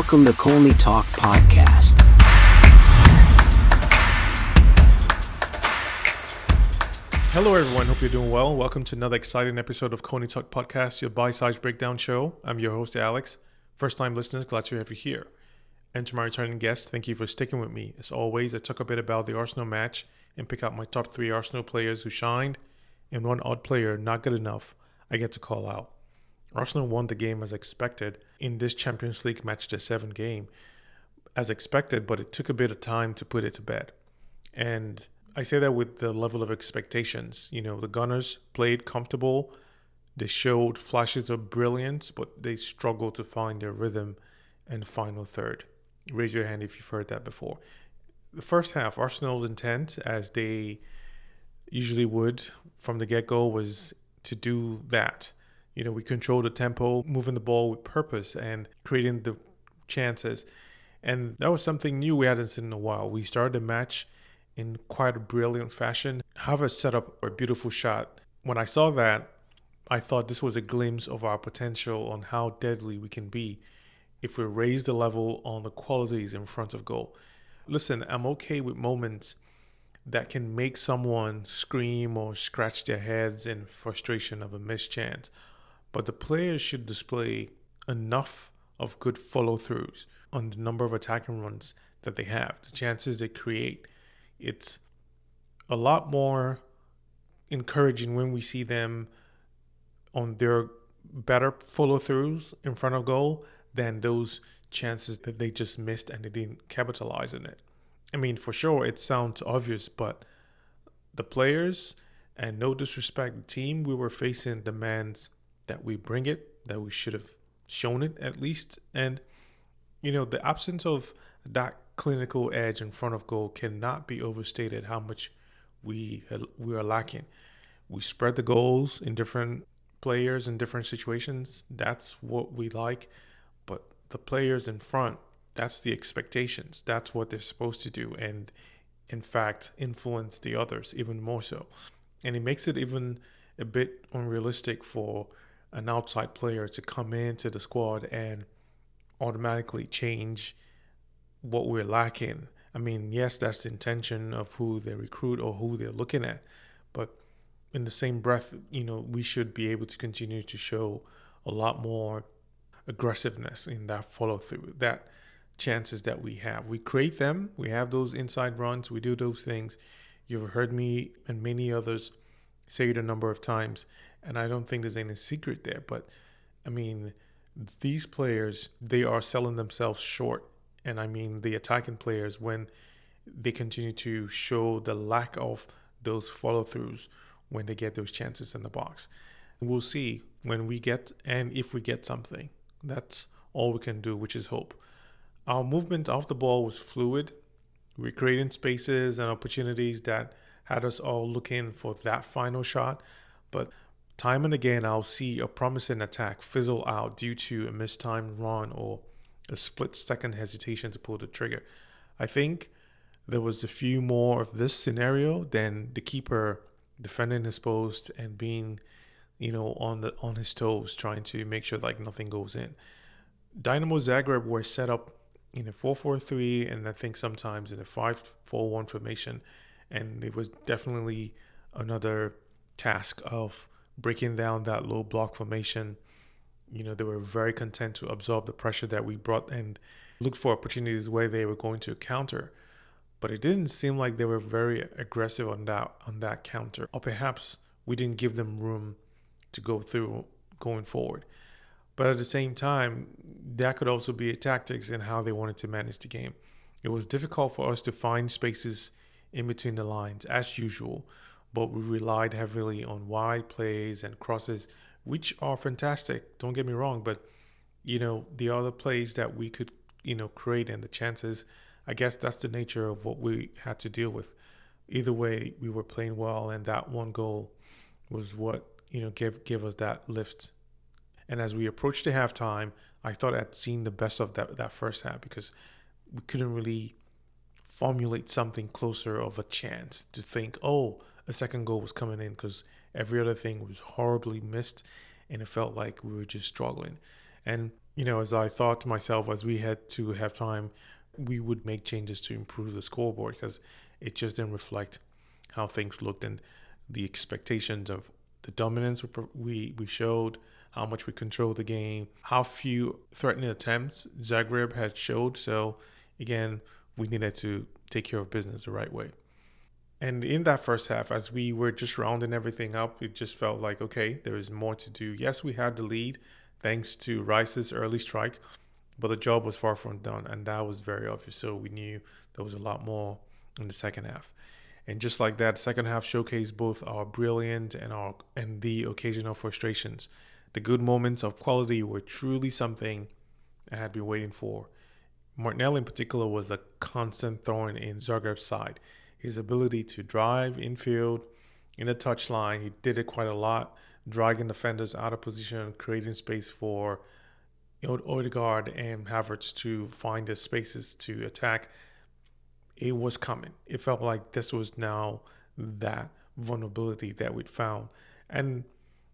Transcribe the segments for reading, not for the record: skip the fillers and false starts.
Welcome to Colney Talk Podcast. Hello everyone, hope you're doing well. Welcome to another exciting episode of Colney Talk Podcast, your bite-sized breakdown show. I'm your host, Alex. First-time listeners, glad to have you here. And to my returning guests, thank you for sticking with me. As always, I talk a bit about the Arsenal match and pick out my top 3 Arsenal players who shined, and one odd player not good enough I get to call out. Arsenal won the game as expected in this Champions League Matchday 7 game. As expected, but it took a bit of time to put it to bed. And I say that with the level of expectations. You know, the Gunners played comfortable. They showed flashes of brilliance, but they struggled to find their rhythm and final third. Raise your hand if you've heard that before. The first half, Arsenal's intent, as they usually would from the get-go, was to do that. You know, we controlled the tempo, moving the ball with purpose and creating the chances. And that was something new we hadn't seen in a while. We started the match in quite a brilliant fashion. However, set up a beautiful shot. When I saw that, I thought this was a glimpse of our potential on how deadly we can be if we raise the level on the qualities in front of goal. Listen, I'm okay with moments that can make someone scream or scratch their heads in frustration of a missed chance. But the players should display enough of good follow-throughs on the number of attacking runs that they have, the chances they create. It's a lot more encouraging when we see them on their better follow-throughs in front of goal than those chances that they just missed and they didn't capitalize on it. I mean, for sure, it sounds obvious, but the players, and no disrespect, the team we were facing demands that we bring it, that we should have shown it at least. And, you know, the absence of that clinical edge in front of goal cannot be overstated how much we are lacking. We spread the goals in different players in different situations. That's what we like. But the players in front, that's the expectations. That's what they're supposed to do. And in fact, influence the others even more so. And it makes it even a bit unrealistic for an outside player to come into the squad and automatically change what we're lacking. I mean, yes, that's the intention of who they recruit or who they're looking at. But in the same breath, you know, we should be able to continue to show a lot more aggressiveness in that follow through, that chances that we have. We create them. We have those inside runs. We do those things. You've heard me and many others say it a number of times, and I don't think there's any secret there. But I mean, these players, they are selling themselves short. And I mean the attacking players, when they continue to show the lack of those follow-throughs when they get those chances in the box. We'll see when we get, and if we get something. That's all we can do, which is hope. Our movement off the ball was fluid. We're creating spaces and opportunities that had us all looking for that final shot. But time and again, I'll see a promising attack fizzle out due to a mistimed run or a split-second hesitation to pull the trigger. I think there was a few more of this scenario than the keeper defending his post and being, you know, on his toes, trying to make sure like nothing goes in. Dinamo Zagreb were set up in a 4-4-3 and I think sometimes in a 5-4-1 formation, and it was definitely another task of breaking down that low block formation. You know, they were very content to absorb the pressure that we brought and look for opportunities where they were going to counter. But it didn't seem like they were very aggressive on that counter. Or perhaps we didn't give them room to go through going forward. But at the same time, that could also be a tactics in how they wanted to manage the game. It was difficult for us to find spaces in between the lines as usual, but we relied heavily on wide plays and crosses, which are fantastic. Don't get me wrong, but you know, the other plays that we could, you know, create and the chances, I guess that's the nature of what we had to deal with. Either way, we were playing well, and that one goal was what, you know, gave us that lift. And as we approached the halftime, I thought I'd seen the best of that first half because we couldn't really formulate something closer of a chance to think, oh, a second goal was coming in, because every other thing was horribly missed and it felt like we were just struggling. And, as I thought to myself as we had to have time, we would make changes to improve the scoreboard because it just didn't reflect how things looked and the expectations of the dominance we showed, how much we controlled the game, how few threatening attempts Zagreb had showed. So again, we needed to take care of business the right way. And in that first half, as we were just rounding everything up, it just felt like, okay, there is more to do. Yes, we had the lead thanks to Rice's early strike, but the job was far from done, and that was very obvious. So we knew there was a lot more in the second half. And just like that, second half showcased both our brilliant and the occasional frustrations. The good moments of quality were truly something I had been waiting for. Martinelli in particular was a constant thorn in Zagreb's side. His ability to drive infield, in the touchline, he did it quite a lot, dragging defenders out of position, creating space for Odegaard and Havertz to find the spaces to attack. It was coming. It felt like this was now that vulnerability that we'd found. And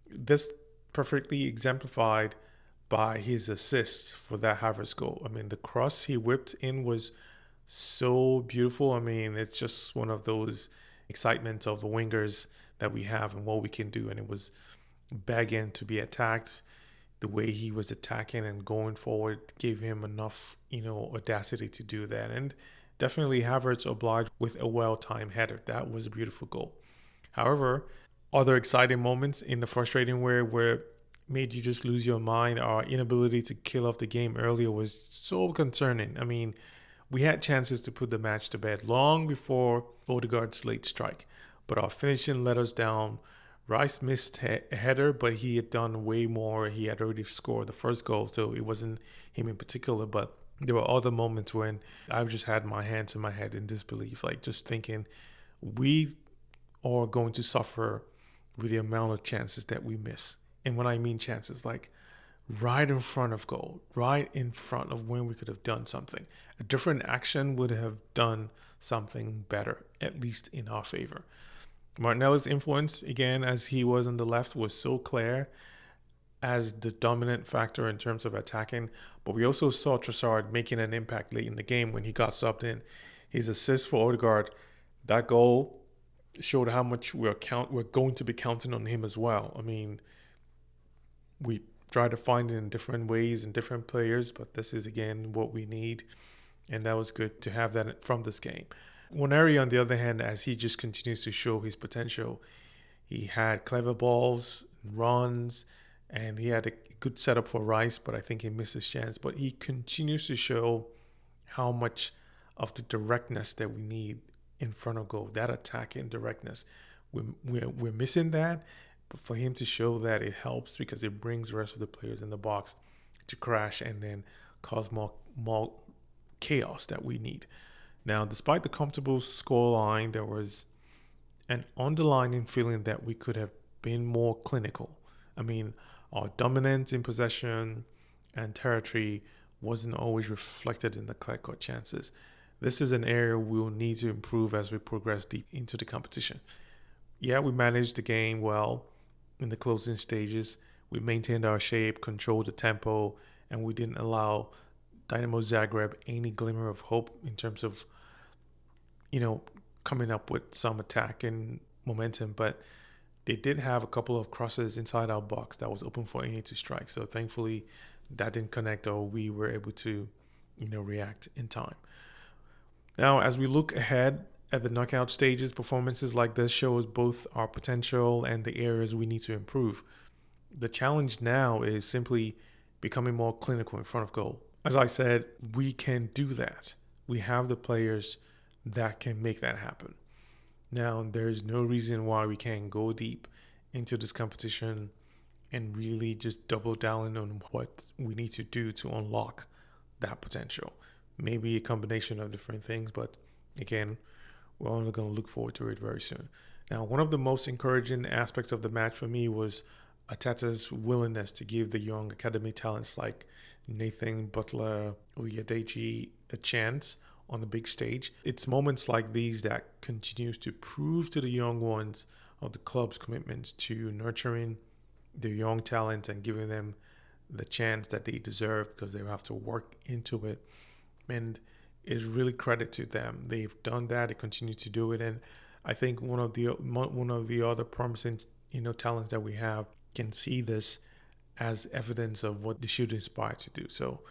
this perfectly exemplified by his assists for that Havertz goal. I mean, the cross he whipped in was so beautiful. I mean, it's just one of those excitements of the wingers that we have and what we can do. And it was begging to be attacked. The way he was attacking and going forward gave him enough, audacity to do that. And definitely Havertz obliged with a well-timed header. That was a beautiful goal. However, other exciting moments in the frustrating where made you just lose your mind, our inability to kill off the game earlier was so concerning. I mean, we had chances to put the match to bed long before Odegaard's late strike, but our finishing let us down. Rice missed a header, but he had done way more. He had already scored the first goal, so it wasn't him in particular, but there were other moments when I've just had my hands in my head in disbelief, like just thinking we are going to suffer with the amount of chances that we miss. And when I mean chances, like right in front of goal, right in front of when we could have done something. A different action would have done something better, at least in our favor. Martinelli's influence, again, as he was on the left, was so clear as the dominant factor in terms of attacking. But we also saw Trossard making an impact late in the game when he got subbed in. His assist for Odegaard, that goal showed how much we're going to be counting on him as well. I mean, we try to find it in different ways and different players, but this is again what we need, and that was good to have that from this game. Waneri, on the other hand, as he just continues to show his potential, he had clever balls, runs, and he had a good setup for Rice, but I think he missed his chance. But he continues to show how much of the directness that we need in front of goal, that attacking directness. We're missing that, but for him to show that, it helps because it brings the rest of the players in the box to crash and then cause more chaos that we need. Now, despite the comfortable score line, there was an underlying feeling that we could have been more clinical. I mean, our dominance in possession and territory wasn't always reflected in the clear-cut chances. This is an area we'll need to improve as we progress deep into the competition. Yeah, we managed the game well in the closing stages. We maintained our shape, controlled the tempo, and we didn't allow Dinamo Zagreb any glimmer of hope in terms of, coming up with some attack and momentum. But they did have a couple of crosses inside our box that was open for any to strike. So thankfully that didn't connect, or we were able to, react in time. Now, as we look ahead at the knockout stages, performances like this shows both our potential and the areas we need to improve. The challenge now is simply becoming more clinical in front of goal. As I said, we can do that. We have the players that can make that happen. Now, there's no reason why we can't go deep into this competition and really just double down on what we need to do to unlock that potential. Maybe a combination of different things, but again, we're only going to look forward to it very soon. Now, one of the most encouraging aspects of the match for me was Arteta's willingness to give the young academy talents like Nathan, Butler-Oyedeji a chance on the big stage. It's moments like these that continues to prove to the young ones of the club's commitment to nurturing their young talent and giving them the chance that they deserve because they have to work into it. And it's really credit to them. They've done that. They continue to do it. And I think one of the other promising, talents that we have can see this as evidence of what they should aspire to do. So,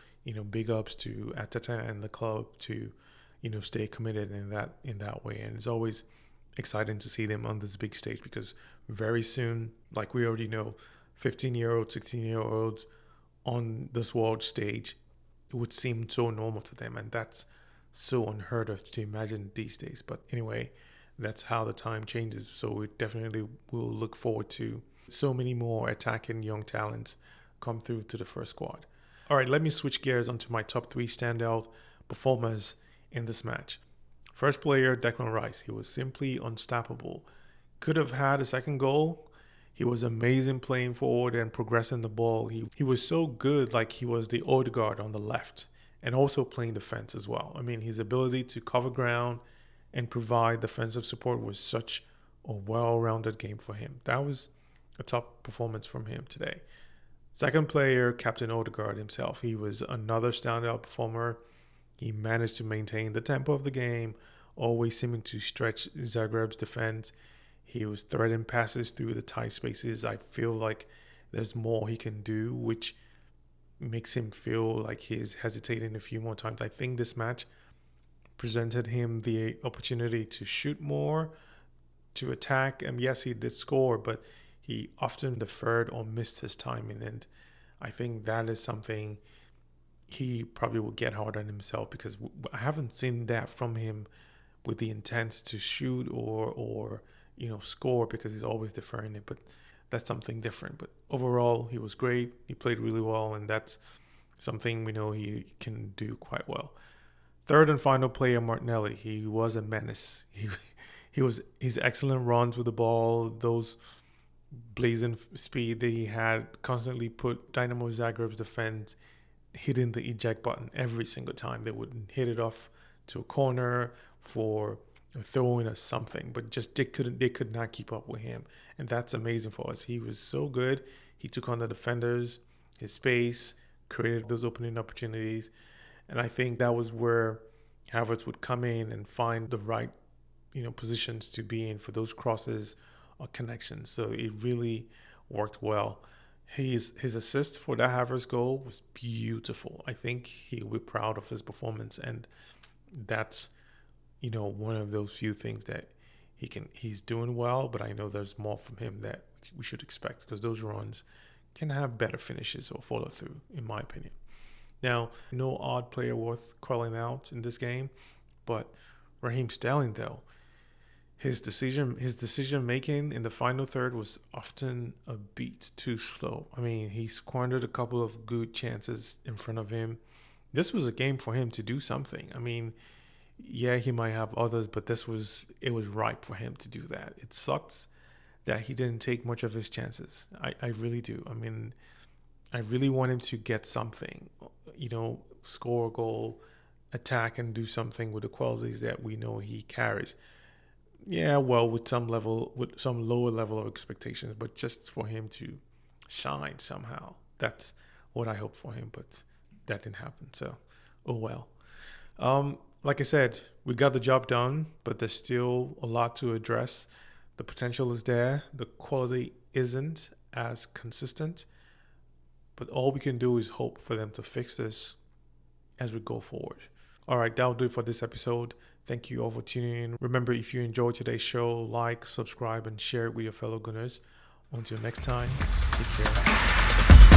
big ups to Ateta and the club to, stay committed in that way. And it's always exciting to see them on this big stage because very soon, like we already know, 15-year-olds, 16-year-olds on this world stage, it would seem so normal to them. And that's so unheard of to imagine these days. But anyway, that's how the time changes. So we definitely will look forward to so many more attacking young talents come through to the first squad. All right, let me switch gears onto my top 3 standout performers in this match. First player, Declan Rice. He was simply unstoppable. Could have had a second goal. He was amazing playing forward and progressing the ball. He was so good, like he was the Odegaard on the left and also playing defense as well. I mean, his ability to cover ground and provide defensive support was such a well-rounded game for him. That was a top performance from him today. Second player, Captain Odegaard himself. He was another standout performer. He managed to maintain the tempo of the game, always seeming to stretch Zagreb's defense. He was threading passes through the tight spaces. I feel like there's more he can do, which makes him feel like he's hesitating a few more times. I think this match presented him the opportunity to shoot more, to attack. And yes, he did score, but he often deferred or missed his timing. And I think that is something he probably will get hard on himself because I haven't seen that from him with the intent to shoot or score because he's always deferring it. But that's something different. But overall, he was great. He played really well, and that's something we know he can do quite well. Third and final player, Martinelli. He was a menace. He was his excellent runs with the ball, those blazing speed that he had constantly put Dinamo Zagreb's defense hitting the eject button every single time. They would hit it off to a corner for a throw-in or something, but just they could not keep up with him. And that's amazing for us. He was so good. He took on the defenders, his space, created those opening opportunities. And I think that was where Havertz would come in and find the right, positions to be in for those crosses or connections. So it really worked well. His assist for that Havertz goal was beautiful. I think he'll be proud of his performance, and that's one of those few things that he's doing well. But I know there's more from him that we should expect because those runs can have better finishes or follow through, in my opinion. Now, no odd player worth calling out in this game, but Raheem Sterling though. His decision making in the final third was often a beat too slow. I mean, he squandered a couple of good chances in front of him. This was a game for him to do something. I mean, yeah, he might have others, but it was ripe for him to do that. It sucks that he didn't take much of his chances. I really do. I mean, I really want him to get something, score a goal, attack, and do something with the qualities that we know he carries. Yeah, well, with some lower level of expectations, but just for him to shine somehow. That's what I hope for him, but that didn't happen. So, oh well. Like I said, we got the job done, but there's still a lot to address. The potential is there. The quality isn't as consistent, but all we can do is hope for them to fix this as we go forward. All right, that'll do it for this episode. Thank you all for tuning in. Remember, if you enjoyed today's show, like, subscribe, and share it with your fellow Gunners. Until next time, take care.